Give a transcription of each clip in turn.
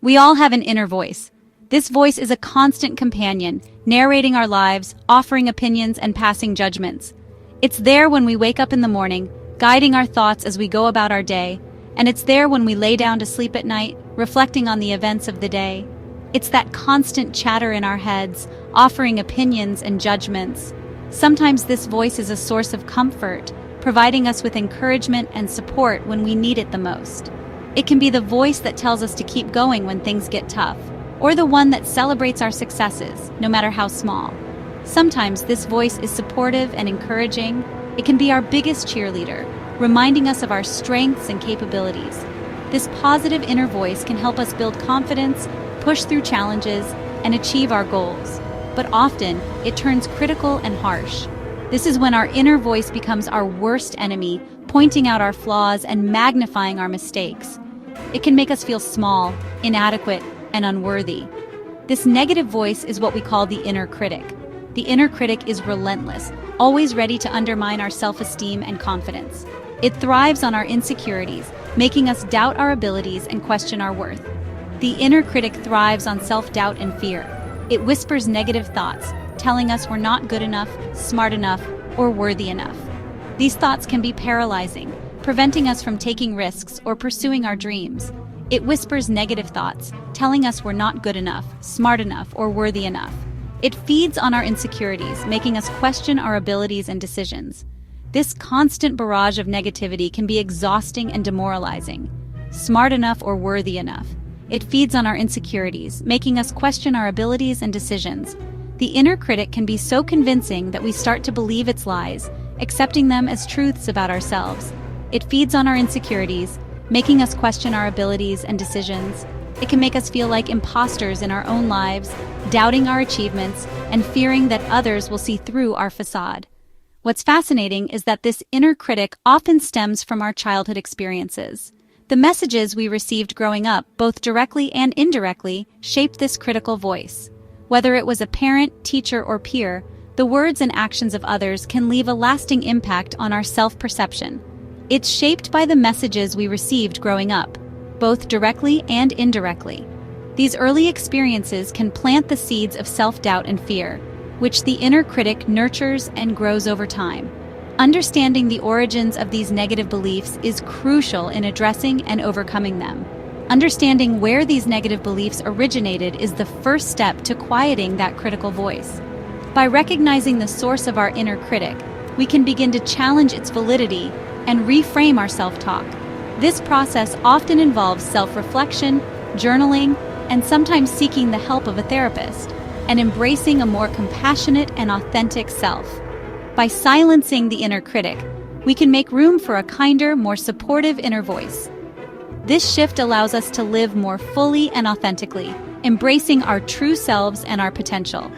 We all have an inner voice. This voice is a constant companion, narrating our lives, offering opinions, and passing judgments. It's there when we wake up in the morning, guiding our thoughts as we go about our day, and it's there when we lay down to sleep at night, reflecting on the events of the day. It's that constant chatter in our heads, offering opinions and judgments. Sometimes this voice is a source of comfort, providing us with encouragement and support when we need it the most. It can be the voice that tells us to keep going when things get tough, or the one that celebrates our successes, no matter how small. Sometimes this voice is supportive and encouraging. It can be our biggest cheerleader, reminding us of our strengths and capabilities. This positive inner voice can help us build confidence, push through challenges, and achieve our goals. But often, it turns critical and harsh. This is when our inner voice becomes our worst enemy, pointing out our flaws and magnifying our mistakes. It can make us feel small, inadequate, and unworthy. This negative voice is what we call the inner critic. The inner critic is relentless, always ready to undermine our self-esteem and confidence. It thrives on our insecurities, making us doubt our abilities and question our worth. The inner critic thrives on self-doubt and fear. It whispers negative thoughts, telling us we're not good enough, smart enough, or worthy enough. These thoughts can be paralyzing, preventing us from taking risks or pursuing our dreams. It whispers negative thoughts, telling us we're not good enough, smart enough, or worthy enough. It feeds on our insecurities, making us question our abilities and decisions. This constant barrage of negativity can be exhausting and demoralizing. Smart enough or worthy enough. It feeds on our insecurities, making us question our abilities and decisions. The inner critic can be so convincing that we start to believe its lies, accepting them as truths about ourselves. It feeds on our insecurities, making us question our abilities and decisions. It can make us feel like imposters in our own lives, doubting our achievements, and fearing that others will see through our facade. What's fascinating is that this inner critic often stems from our childhood experiences. The messages we received growing up, both directly and indirectly, shaped this critical voice. Whether it was a parent, teacher, or peer, the words and actions of others can leave a lasting impact on our self-perception. It's shaped by the messages we received growing up, both directly and indirectly. These early experiences can plant the seeds of self-doubt and fear, which the inner critic nurtures and grows over time. Understanding the origins of these negative beliefs is crucial in addressing and overcoming them. Understanding where these negative beliefs originated is the first step to quieting that critical voice. By recognizing the source of our inner critic, we can begin to challenge its validity and reframe our self-talk. This process often involves self-reflection, journaling, and sometimes seeking the help of a therapist, and embracing a more compassionate and authentic self. By silencing the inner critic, we can make room for a kinder, more supportive inner voice. This shift allows us to live more fully and authentically, embracing our true selves and our potential.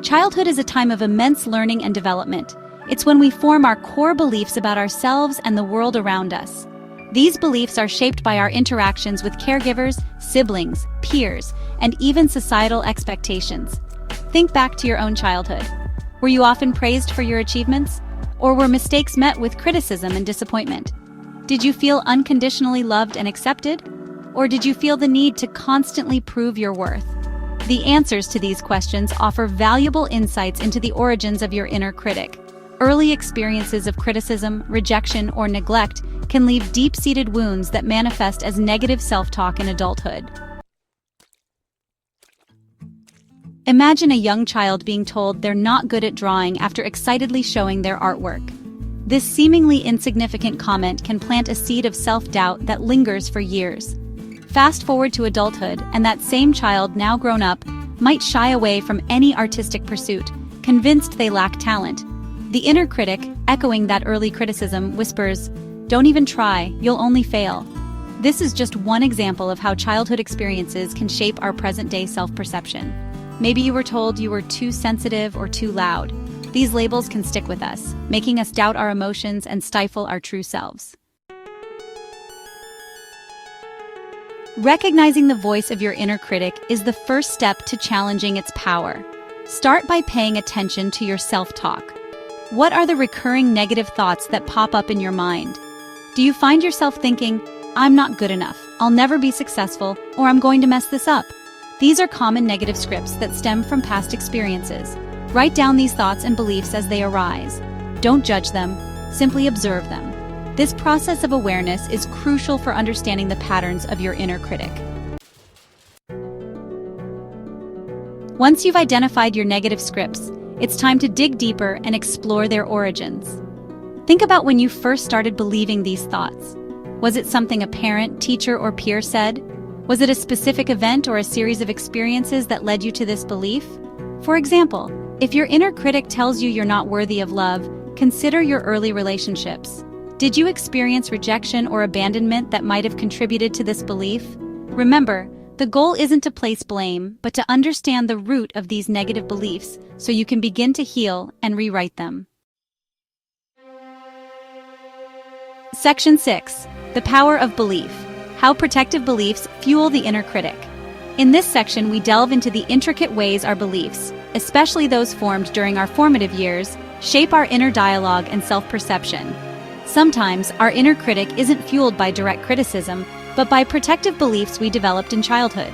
Childhood is a time of immense learning and development. It's when we form our core beliefs about ourselves and the world around us. These beliefs are shaped by our interactions with caregivers, siblings, peers, and even societal expectations. Think back to your own childhood. Were you often praised for your achievements? Or were mistakes met with criticism and disappointment? Did you feel unconditionally loved and accepted? Or did you feel the need to constantly prove your worth? The answers to these questions offer valuable insights into the origins of your inner critic. Early experiences of criticism, rejection, or neglect can leave deep-seated wounds that manifest as negative self-talk in adulthood. Imagine a young child being told they're not good at drawing after excitedly showing their artwork. This seemingly insignificant comment can plant a seed of self-doubt that lingers for years. Fast forward to adulthood, and that same child, now grown up, might shy away from any artistic pursuit, convinced they lack talent. The inner critic, echoing that early criticism, whispers, "Don't even try, you'll only fail." This is just one example of how childhood experiences can shape our present-day self-perception. Maybe you were told you were too sensitive or too loud. These labels can stick with us, making us doubt our emotions and stifle our true selves. Recognizing the voice of your inner critic is the first step to challenging its power. Start by paying attention to your self-talk. What are the recurring negative thoughts that pop up in your mind? Do you find yourself thinking, "I'm not good enough, I'll never be successful, or I'm going to mess this up." These are common negative scripts that stem from past experiences. Write down these thoughts and beliefs as they arise. Don't judge them, simply observe them. This process of awareness is crucial for understanding the patterns of your inner critic. Once you've identified your negative scripts, it's time to dig deeper and explore their origins. Think about when you first started believing these thoughts. Was it something a parent, teacher, or peer said? Was it a specific event or a series of experiences that led you to this belief? For example, if your inner critic tells you you're not worthy of love, consider your early relationships. Did you experience rejection or abandonment that might have contributed to this belief? Remember, the goal isn't to place blame, but to understand the root of these negative beliefs so you can begin to heal and rewrite them. Section 6. The Power of Belief. How protective beliefs fuel the inner critic. In this section, we delve into the intricate ways our beliefs, especially those formed during our formative years, shape our inner dialogue and self-perception. Sometimes, our inner critic isn't fueled by direct criticism, but by protective beliefs we developed in childhood.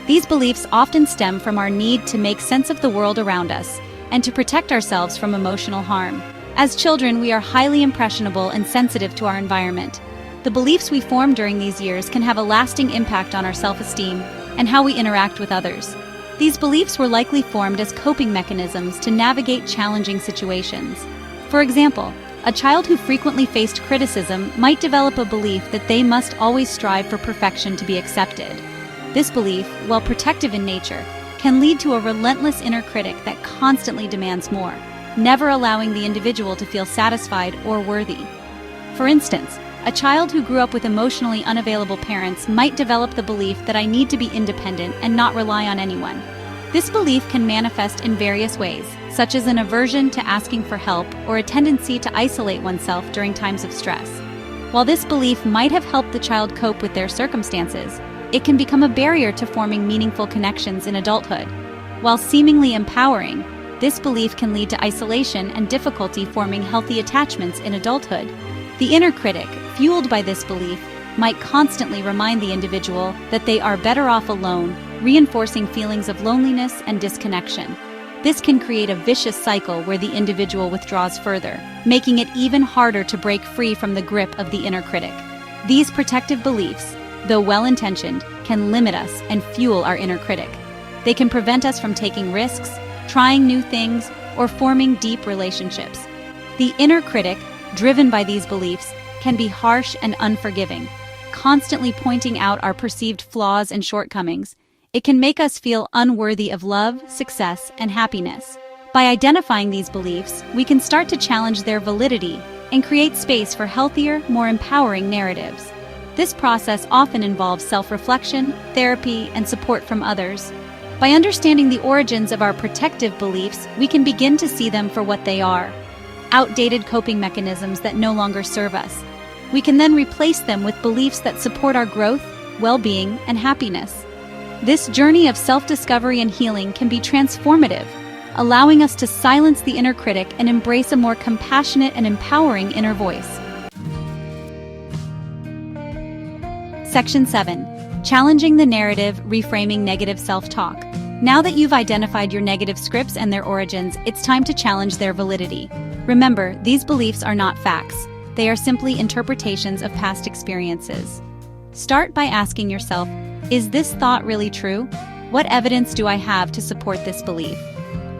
These beliefs often stem from our need to make sense of the world around us and to protect ourselves from emotional harm. As children, we are highly impressionable and sensitive to our environment. The beliefs we form during these years can have a lasting impact on our self-esteem and how we interact with others. These beliefs were likely formed as coping mechanisms to navigate challenging situations. For example, a child who frequently faced criticism might develop a belief that they must always strive for perfection to be accepted. This belief, while protective in nature, can lead to a relentless inner critic that constantly demands more, never allowing the individual to feel satisfied or worthy. For instance, a child who grew up with emotionally unavailable parents might develop the belief that I need to be independent and not rely on anyone. This belief can manifest in various ways, such as an aversion to asking for help or a tendency to isolate oneself during times of stress. While this belief might have helped the child cope with their circumstances, it can become a barrier to forming meaningful connections in adulthood. While seemingly empowering, this belief can lead to isolation and difficulty forming healthy attachments in adulthood. The inner critic, fueled by this belief, might constantly remind the individual that they are better off alone, reinforcing feelings of loneliness and disconnection. This can create a vicious cycle where the individual withdraws further, making it even harder to break free from the grip of the inner critic. These protective beliefs, though well-intentioned, can limit us and fuel our inner critic. They can prevent us from taking risks, trying new things, or forming deep relationships. The inner critic, driven by these beliefs, can be harsh and unforgiving, constantly pointing out our perceived flaws and shortcomings. It can make us feel unworthy of love, success, and happiness. By identifying these beliefs, we can start to challenge their validity and create space for healthier, more empowering narratives. This process often involves self-reflection, therapy, and support from others. By understanding the origins of our protective beliefs, we can begin to see them for what they are: outdated coping mechanisms that no longer serve us. We can then replace them with beliefs that support our growth, well-being, and happiness. This journey of self-discovery and healing can be transformative, allowing us to silence the inner critic and embrace a more compassionate and empowering inner voice. Section 7. Challenging the narrative, reframing negative self-talk. Now that you've identified your negative scripts and their origins, it's time to challenge their validity. Remember, these beliefs are not facts. They are simply interpretations of past experiences. Start by asking yourself, is this thought really true? What evidence do I have to support this belief?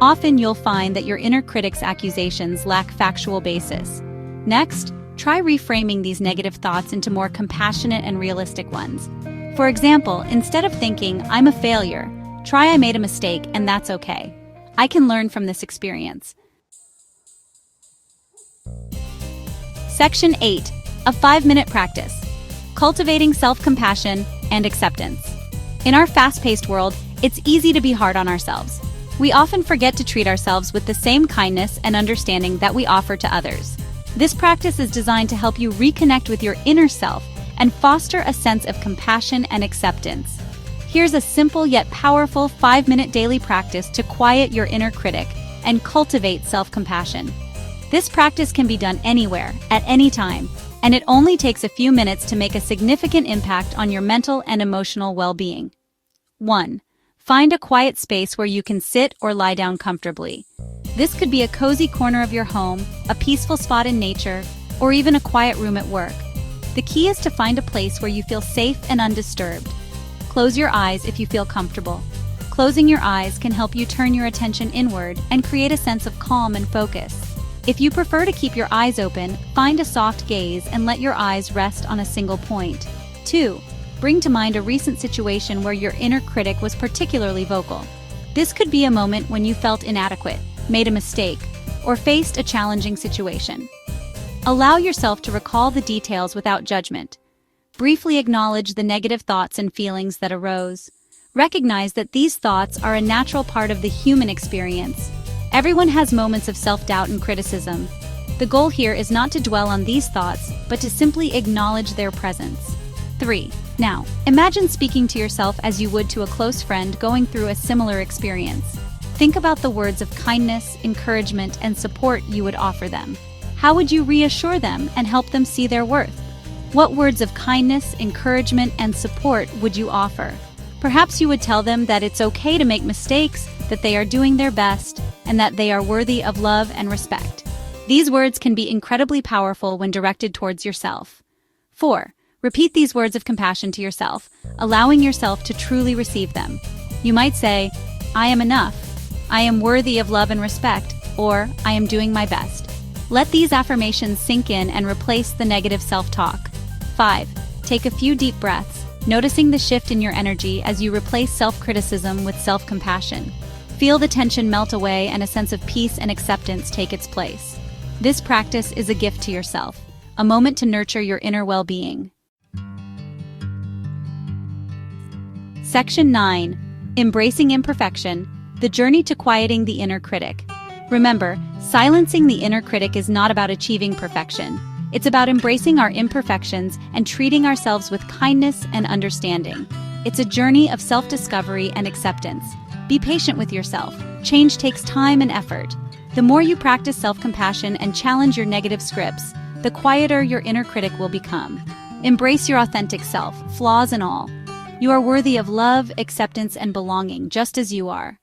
Often you'll find that your inner critic's accusations lack factual basis. Next, try reframing these negative thoughts into more compassionate and realistic ones. For example, instead of thinking, I'm a failure, try I made a mistake and that's okay. I can learn from this experience. Section 8. A 5-minute practice. Cultivating self-compassion and acceptance. In our fast-paced world, it's easy to be hard on ourselves. We often forget to treat ourselves with the same kindness and understanding that we offer to others. This practice is designed to help you reconnect with your inner self and foster a sense of compassion and acceptance. Here's a simple yet powerful 5-minute daily practice to quiet your inner critic and cultivate self-compassion. This practice can be done anywhere, at any time. and it only takes a few minutes to make a significant impact on your mental and emotional well-being. 1. Find a quiet space where you can sit or lie down comfortably. This could be a cozy corner of your home, a peaceful spot in nature, or even a quiet room at work. The key is to find a place where you feel safe and undisturbed. Close your eyes if you feel comfortable. Closing your eyes can help you turn your attention inward and create a sense of calm and focus. If you prefer to keep your eyes open, find a soft gaze and let your eyes rest on a single point. 2. Bring to mind a recent situation where your inner critic was particularly vocal. This could be a moment when you felt inadequate, made a mistake, or faced a challenging situation. Allow yourself to recall the details without judgment. Briefly acknowledge the negative thoughts and feelings that arose. Recognize that these thoughts are a natural part of the human experience. Everyone has moments of self-doubt and criticism. The goal here is not to dwell on these thoughts, but to simply acknowledge their presence. 3. Now, imagine speaking to yourself as you would to a close friend going through a similar experience. Think about the words of kindness, encouragement, and support you would offer them. How would you reassure them and help them see their worth? What words of kindness, encouragement, and support would you offer? Perhaps you would tell them that it's okay to make mistakes, that they are doing their best, and that they are worthy of love and respect. These words can be incredibly powerful when directed towards yourself. 4. Repeat these words of compassion to yourself, allowing yourself to truly receive them. You might say, "I am enough," "I am worthy of love and respect," or "I am doing my best." Let these affirmations sink in and replace the negative self-talk. 5. Take a few deep breaths, noticing the shift in your energy as you replace self-criticism with self-compassion. Feel the tension melt away and a sense of peace and acceptance take its place. This practice is a gift to yourself, a moment to nurture your inner well-being. Section 9. Embracing Imperfection, the journey to quieting the inner critic. Remember, silencing the inner critic is not about achieving perfection. It's about embracing our imperfections and treating ourselves with kindness and understanding. It's a journey of self-discovery and acceptance. Be patient with yourself. Change takes time and effort. The more you practice self-compassion and challenge your negative scripts, the quieter your inner critic will become. Embrace your authentic self, flaws and all. You are worthy of love, acceptance, and belonging, just as you are.